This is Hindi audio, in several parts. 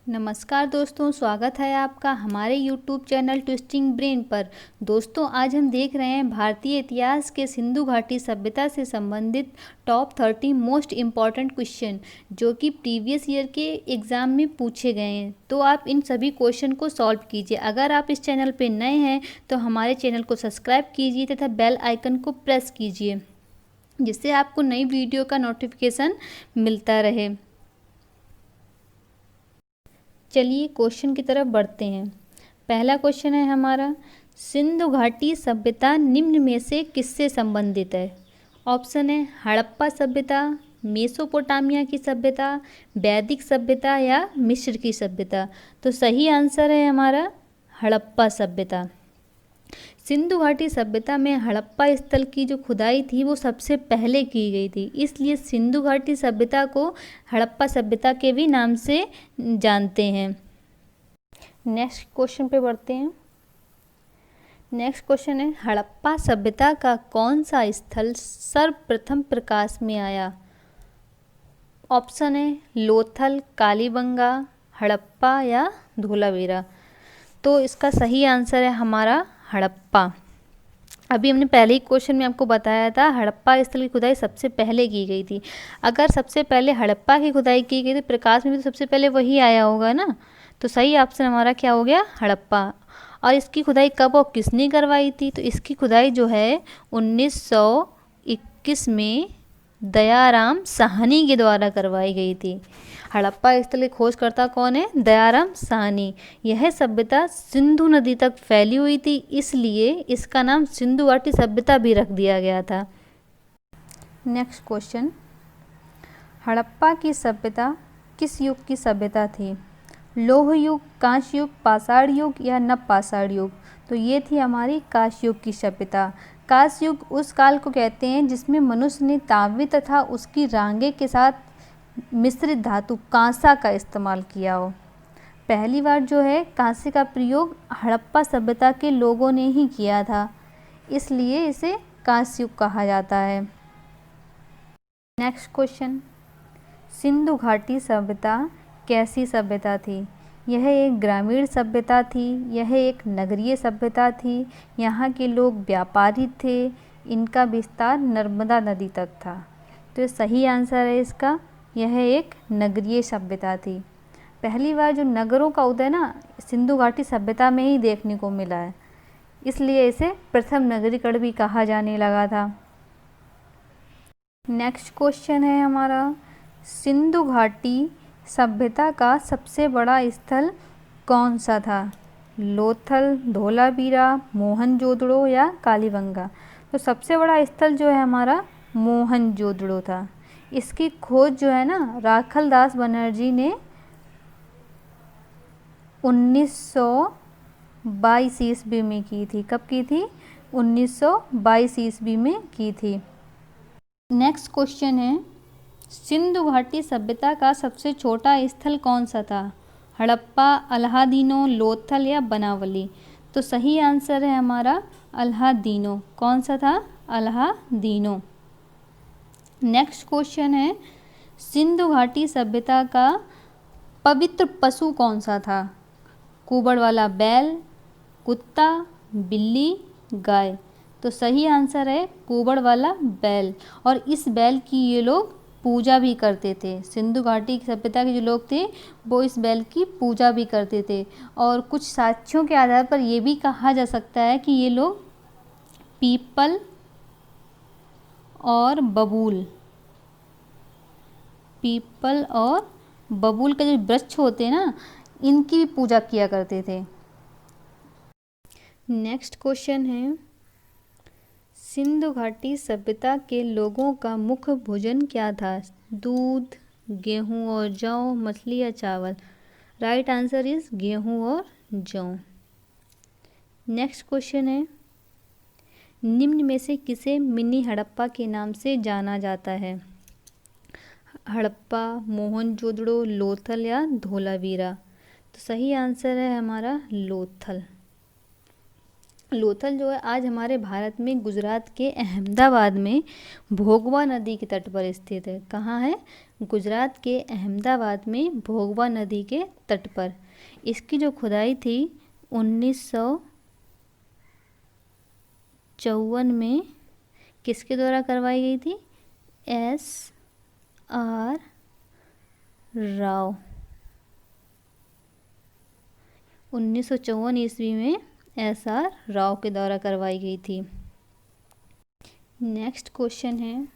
नमस्कार दोस्तों, स्वागत है आपका हमारे YouTube चैनल ट्विस्टिंग ब्रेन पर। दोस्तों, आज हम देख रहे हैं भारतीय इतिहास के सिंधु घाटी सभ्यता से संबंधित टॉप 30 मोस्ट इम्पॉर्टेंट क्वेश्चन जो कि प्रीवियस ईयर के एग्ज़ाम में पूछे गए हैं। तो आप इन सभी क्वेश्चन को सॉल्व कीजिए। अगर आप इस चैनल पर नए हैं तो हमारे चैनल को सब्सक्राइब कीजिए तथा बेल आइकन को प्रेस कीजिए, जिससे आपको नई वीडियो का नोटिफिकेशन मिलता रहे। चलिए क्वेश्चन की तरफ बढ़ते हैं। पहला क्वेश्चन है हमारा, सिंधु घाटी सभ्यता निम्न में से किससे संबंधित है? ऑप्शन है हड़प्पा सभ्यता, मेसोपोटामिया की सभ्यता, वैदिक सभ्यता या मिस्र की सभ्यता। तो सही आंसर है हमारा हड़प्पा सभ्यता। सिंधु घाटी सभ्यता में हड़प्पा स्थल की जो खुदाई थी वो सबसे पहले की गई थी, इसलिए सिंधु घाटी सभ्यता को हड़प्पा सभ्यता के भी नाम से जानते हैं। नेक्स्ट क्वेश्चन पे बढ़ते हैं। नेक्स्ट क्वेश्चन है, हड़प्पा सभ्यता का कौन सा स्थल सर्वप्रथम प्रकाश में आया? ऑप्शन है लोथल, कालीबंगा, हड़प्पा या धोलावीरा। तो इसका सही आंसर है हमारा हड़प्पा। अभी हमने पहले ही क्वेश्चन में आपको बताया था हड़प्पा स्थल की खुदाई सबसे पहले की गई थी। अगर सबसे पहले हड़प्पा की खुदाई की गई तो प्रकाश में भी तो सबसे पहले वही आया होगा ना। तो सही ऑप्शन हमारा क्या हो गया? हड़प्पा। और इसकी खुदाई कब और किसने करवाई थी? तो इसकी खुदाई जो है 1921 में दयाराम साहनी के द्वारा करवाई गई थी। हड़प्पा स्थल के खोजकर्ता कौन है? दयाराम साहनी। यह सभ्यता सिंधु नदी तक फैली हुई थी, इसलिए इसका नाम सिंधु घाटी सभ्यता भी रख दिया गया था। नेक्स्ट क्वेश्चन, हड़प्पा की सभ्यता किस युग की सभ्यता थी? लौह युग, कांस्य युग, पाषाण युग या नवपाषाण युग? तो ये थी हमारी कांस्य युग की सभ्यता। कांस्य युग उस काल को कहते हैं जिसमें मनुष्य ने तांबे तथा उसकी रांगे के साथ मिश्रित धातु कांसा का इस्तेमाल किया हो। पहली बार जो है कांसे का प्रयोग हड़प्पा सभ्यता के लोगों ने ही किया था, इसलिए इसे कांस्य युग कहा जाता है। नेक्स्ट क्वेश्चन, सिंधु घाटी सभ्यता कैसी सभ्यता थी? यह एक ग्रामीण सभ्यता थी, यह एक नगरीय सभ्यता थी, यहाँ के लोग व्यापारी थे, इनका विस्तार नर्मदा नदी तक था। तो सही आंसर है इसका, यह एक नगरीय सभ्यता थी। पहली बार जो नगरों का उदय ना सिंधु घाटी सभ्यता में ही देखने को मिला है, इसलिए इसे प्रथम नगरीकरण भी कहा जाने लगा था। नेक्स्ट क्वेश्चन है हमारा, सिंधु घाटी सभ्यता का सबसे बड़ा स्थल कौन सा था? लोथल, धोलावीरा, मोहनजोदड़ो या कालीबंगा? तो सबसे बड़ा स्थल जो है हमारा मोहनजोदड़ो था। इसकी खोज जो है ना राखल दास बनर्जी ने 1922 ईस्वी में की थी। कब की थी? 1922 ईस्वी में की थी। नेक्स्ट क्वेश्चन है, सिंधु घाटी सभ्यता का सबसे छोटा स्थल कौन सा था? हड़प्पा, अलाहादीनो, लोथल या बनावली? तो सही आंसर है हमारा अलाहादीनो। कौन सा था? अलाहादीनो। नेक्स्ट क्वेश्चन है, सिंधु घाटी सभ्यता का पवित्र पशु कौन सा था? कुबड़ वाला बैल, कुत्ता, बिल्ली, गाय? तो सही आंसर है कुबड़ वाला बैल। और इस बैल की ये लोग पूजा भी करते थे। सिंधु घाटी सभ्यता के जो लोग थे वो इस बैल की पूजा भी करते थे। और कुछ साक्ष्यों के आधार पर ये भी कहा जा सकता है कि ये लोग पीपल और बबूल का जो वृक्ष होते हैं ना, इनकी भी पूजा किया करते थे। नेक्स्ट क्वेश्चन है, सिंधु घाटी सभ्यता के लोगों का मुख्य भोजन क्या था? दूध, गेहूं और जौ, मछली या चावल? राइट आंसर इज गेहूं और जौ। नेक्स्ट क्वेश्चन है, निम्न में से किसे मिनी हड़प्पा के नाम से जाना जाता है? हड़प्पा, मोहनजोदड़ो, लोथल या धोलावीरा? तो सही आंसर है हमारा लोथल। लोथल जो है आज हमारे भारत में गुजरात के अहमदाबाद में भोगवा नदी के तट पर स्थित है। कहाँ है? गुजरात के अहमदाबाद में भोगवा नदी के तट पर। इसकी जो खुदाई थी 1954 में किसके द्वारा करवाई गई थी? S.R. राव। 1954 ईस्वी में S.R. राव के द्वारा करवाई गई थी। नेक्स्ट क्वेश्चन है,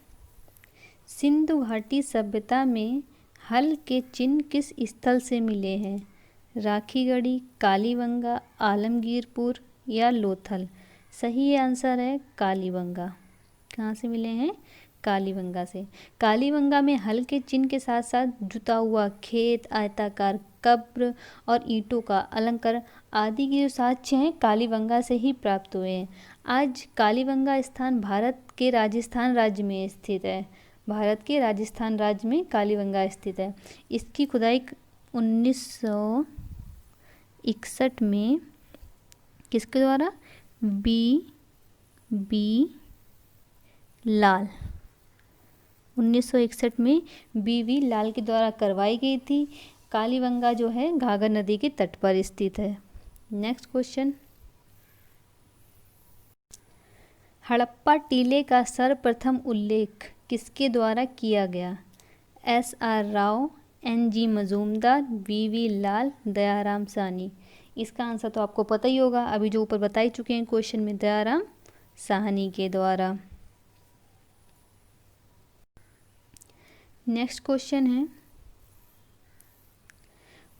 सिंधु घाटी सभ्यता में हल के चिन्ह किस स्थल से मिले हैं? राखीगढ़ी, कालीबंगा, आलमगीरपुर या लोथल? सही आंसर है कालीबंगा। कहाँ से मिले हैं? कालीबंगा से। कालीबंगा में हल के चिन्ह के साथ साथ जुता हुआ खेत, आयताकार कब्र और ईंटों का अलंकार आदि के जो साक्ष्य हैं कालीबंगा से ही प्राप्त हुए हैं। आज कालीबंगा स्थान भारत के राजस्थान राज्य में स्थित है। भारत के राजस्थान राज्य में कालीबंगा स्थित है। इसकी खुदाई 1961 में किसके द्वारा? बी लाल। 1961 में बी लाल के द्वारा करवाई गई थी। कालीबंगा जो है घाघर नदी के तट पर स्थित है। नेक्स्ट क्वेश्चन, हड़प्पा टीले का सर्वप्रथम उल्लेख किसके द्वारा किया गया? S.R. Rao, N.G. Majumdar, V लाल, दयाराम साहनी? इसका आंसर तो आपको पता ही होगा, अभी जो ऊपर बता ही चुके हैं क्वेश्चन में, दयाराम साहनी के द्वारा। नेक्स्ट क्वेश्चन है,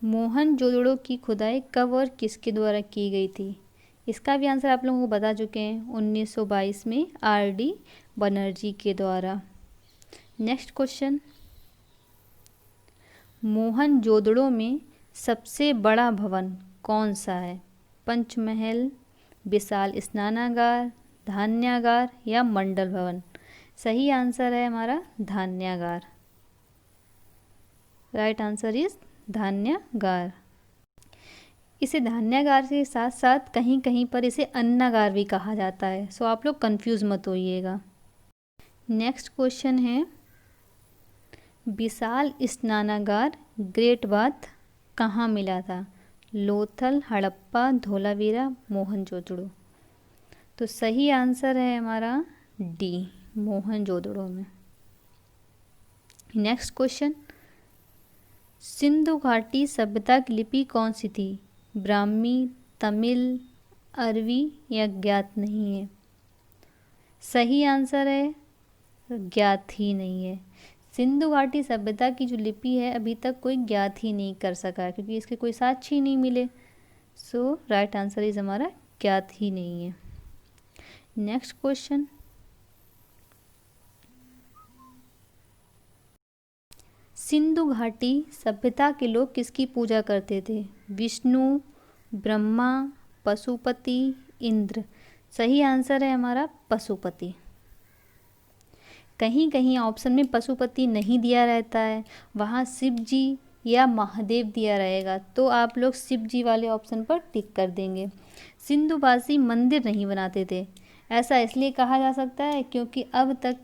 मोहनजोदड़ो की खुदाई कब और किसके द्वारा की गई थी? इसका भी आंसर आप लोगों को बता चुके हैं, 1922 में R.D. बनर्जी के द्वारा। नेक्स्ट क्वेश्चन, मोहनजोदड़ो में सबसे बड़ा भवन कौन सा है? पंचमहल, विशाल स्नानागार, धान्यागार या मंडल भवन? सही आंसर है हमारा धान्यागार। राइट आंसर इज धान्यागार। इसे धान्यागार के साथ साथ कहीं कहीं पर इसे अन्नागार भी कहा जाता है, सो आप लोग कंफ्यूज मत होइएगा। नेक्स्ट क्वेश्चन है, विशाल स्नानागार ग्रेट बाथ कहाँ मिला था? लोथल, हड़प्पा, धोलावीरा, मोहनजोदड़ो? तो सही आंसर है हमारा डी, मोहनजोदड़ो में। नेक्स्ट क्वेश्चन, सिंधु घाटी सभ्यता की लिपि कौन सी थी? ब्राह्मी, तमिल, अरबी या ज्ञात नहीं है? सही आंसर है ज्ञात ही नहीं है। सिंधु घाटी सभ्यता की जो लिपि है अभी तक कोई ज्ञात ही नहीं कर सका क्योंकि इसके कोई साक्ष्य ही नहीं मिले। सो राइट आंसर इज हमारा ज्ञात ही नहीं है। नेक्स्ट क्वेश्चन, सिंधु घाटी सभ्यता के लोग किसकी पूजा करते थे? विष्णु, ब्रह्मा, पशुपति, इंद्र? सही आंसर है हमारा पशुपति। कहीं कहीं ऑप्शन में पशुपति नहीं दिया रहता है, वहाँ शिव जी या महादेव दिया रहेगा, तो आप लोग शिव जी वाले ऑप्शन पर टिक कर देंगे। सिंधुवासी मंदिर नहीं बनाते थे, ऐसा इसलिए कहा जा सकता है क्योंकि अब तक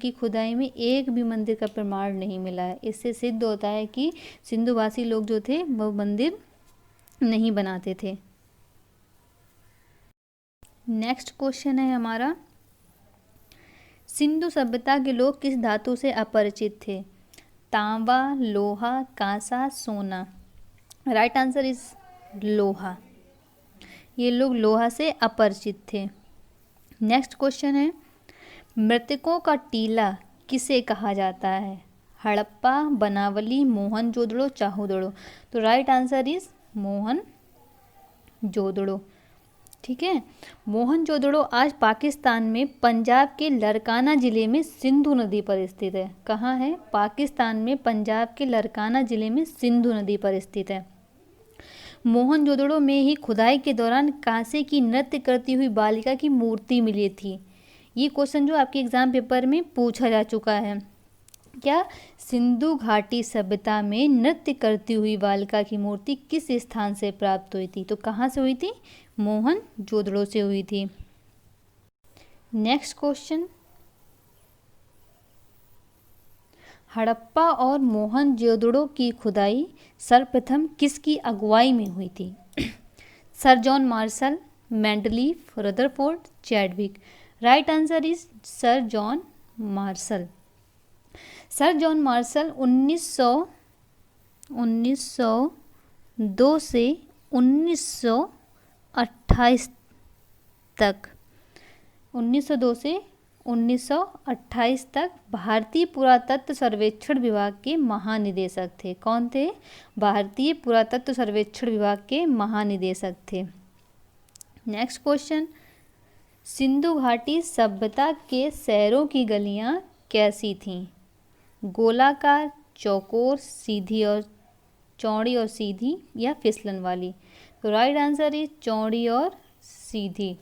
की खुदाई में एक भी मंदिर का प्रमाण नहीं मिला है। इससे सिद्ध होता है कि सिंधुवासी लोग जो थे वो मंदिर नहीं बनाते थे। नेक्स्ट क्वेश्चन है हमारा, सिंधु सभ्यता के लोग किस धातु से अपरिचित थे? तांबा, लोहा, कांसा, सोना? राइट आंसर इज लोहा। ये लोग लोहा से अपरिचित थे। नेक्स्ट क्वेश्चन है, मृतकों का टीला किसे कहा जाता है? हड़प्पा, बनावली, मोहनजोदड़ो, चाहुदड़ो? तो राइट आंसर इज मोहनजोदड़ो। ठीक है, मोहनजोदड़ो आज पाकिस्तान में पंजाब के लरकाना ज़िले में सिंधु नदी पर स्थित है। कहाँ है? पाकिस्तान में पंजाब के लरकाना ज़िले में सिंधु नदी पर स्थित है। मोहनजोदड़ो में ही खुदाई के दौरान कांसे की नृत्य करती हुई बालिका की मूर्ति मिली थी। ये क्वेश्चन जो आपके एग्जाम पेपर में पूछा जा चुका है, क्या सिंधु घाटी सभ्यता में नृत्य करती हुई बालिका की मूर्ति किस स्थान से प्राप्त हुई थी? तो कहाँ से हुई थी? मोहनजोदड़ो से हुई थी। नेक्स्ट क्वेश्चन, हड़प्पा और मोहनजोदड़ो की खुदाई सर्वप्रथम किसकी अगुवाई में हुई थी? Sir John Marshall, Mendeleev, Rutherford, Chadwick. Right answer is sir John Marshall. Sir John Marshall 1902 से 1928 तक 1902 से 1928 तक भारतीय पुरातत्व सर्वेक्षण विभाग के महानिदेशक थे। कौन थे? भारतीय पुरातत्व सर्वेक्षण विभाग के महानिदेशक थे। नेक्स्ट क्वेश्चन, सिंधु घाटी सभ्यता के शहरों की गलियां कैसी थीं? गोलाकार, चौकोर, सीधी और चौड़ी और सीधी या फिसलन वाली? तो राइट आंसर इज चौड़ी और सीधी।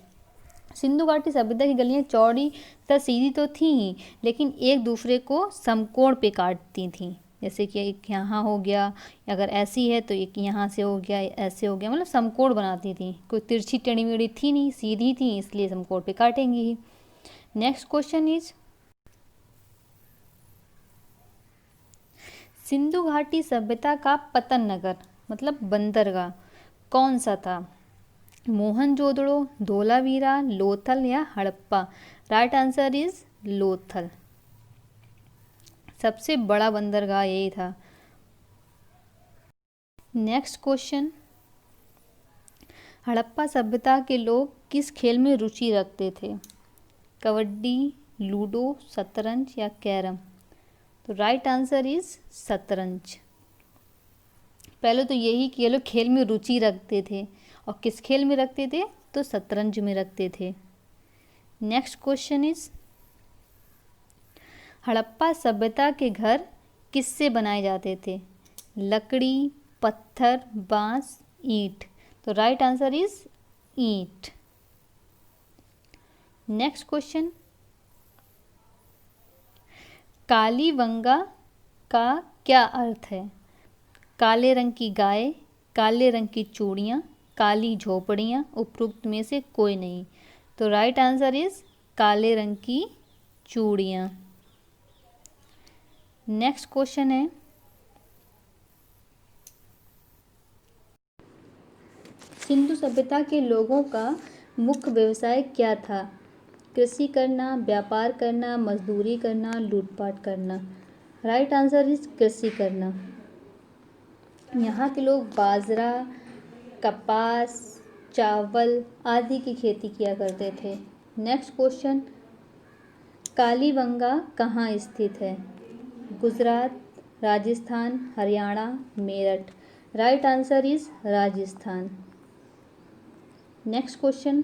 सिंधु घाटी सभ्यता की गलियां चौड़ी तथा सीधी तो थी ही, लेकिन एक दूसरे को समकोण पे काटती थीं। जैसे कि एक यहाँ हो गया, अगर ऐसी है तो एक यहाँ से हो गया, ऐसे हो गया, मतलब समकोण बनाती थी। कोई तिरछी टेढ़ी मेढ़ी थी नहीं, सीधी थी, इसलिए समकोण पे काटेंगी ही। नेक्स्ट क्वेश्चन इज, सिंधु घाटी सभ्यता का पतन नगर मतलब बंदरगाह कौन सा था? मोहनजोदड़ो, धोलावीरा, लोथल या Harappa? Right answer is Lothal. सबसे बड़ा बंदरगाह यही था। नेक्स्ट क्वेश्चन, हड़प्पा सभ्यता के लोग किस खेल में रुचि रखते थे? कबड्डी, लूडो, शतरंज या कैरम? तो राइट आंसर इज शतरंज। पहले तो यही कि ये लोग खेल में रुचि रखते थे, और किस खेल में रखते थे? तो शतरंज में रखते थे। नेक्स्ट क्वेश्चन इज, हड़प्पा सभ्यता के घर किससे बनाए जाते थे? लकड़ी, पत्थर, बांस, ईंट? तो राइट आंसर इज ईंट। नेक्स्ट क्वेश्चन, कालीबंगा का क्या अर्थ है? काले रंग की गाय, काले रंग की चूड़ियाँ, काली झोपड़ियाँ, उपरोक्त में से कोई नहीं? तो राइट आंसर इज काले रंग की चूड़ियाँ। नेक्स्ट क्वेश्चन है, सिंधु सभ्यता के लोगों का मुख्य व्यवसाय क्या था? कृषि करना, व्यापार करना, मजदूरी करना, लूटपाट करना? राइट आंसर इज कृषि करना। यहाँ के लोग बाजरा, कपास, चावल आदि की खेती किया करते थे। नेक्स्ट क्वेश्चन, कालीबंगा कहाँ स्थित है? Gujarat, Rajasthan, Haryana, Meerut? Right answer is Rajasthan. Next question,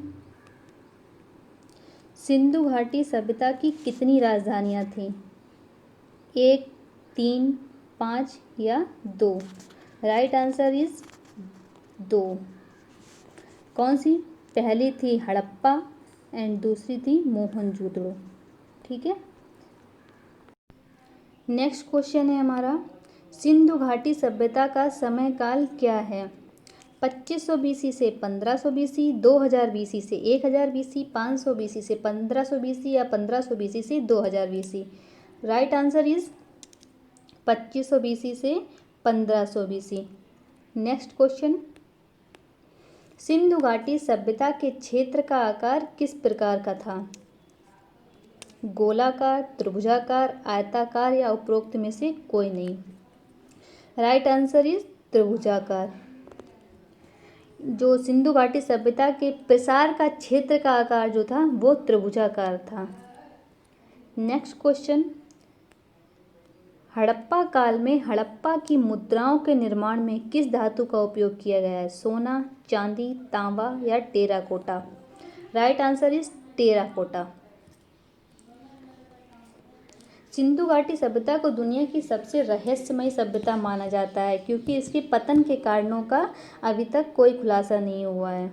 Sindhu घाटी सभ्यता की कितनी राजधानियाँ थीं? 1, 3, 5 या 2? Right answer is 2। कौन सी? पहली थी हड़प्पा एंड दूसरी थी मोहनजोदड़ो। ठीक है। नेक्स्ट क्वेश्चन है हमारा, सिंधु घाटी सभ्यता का समय काल क्या है? 2500 बीसी से 1500 बीसी, 2000 बीसी से 1000 बीसी, 500 बीसी से 1500 बीसी या 1500 बीसी से 2000 BC? Right answer is 2500 BC से 1500 बीसी। नेक्स्ट क्वेश्चन, सिंधु घाटी सभ्यता के क्षेत्र का आकार किस प्रकार का था? गोलाकार, त्रिभुजाकार, आयताकार या उपरोक्त में से कोई नहीं? राइट आंसर इज त्रिभुजाकार। जो सिंधु घाटी सभ्यता के प्रसार का क्षेत्र का आकार जो था वो त्रिभुजाकार था। नेक्स्ट क्वेश्चन, हड़प्पा काल में हड़प्पा की मुद्राओं के निर्माण में किस धातु का उपयोग किया गया है? सोना, चांदी, तांबा या terracotta? Right answer is terracotta. Sindhu घाटी सभ्यता को दुनिया की सबसे रहस्यमयी सभ्यता माना जाता है क्योंकि इसके पतन के कारणों का अभी तक कोई खुलासा नहीं हुआ है।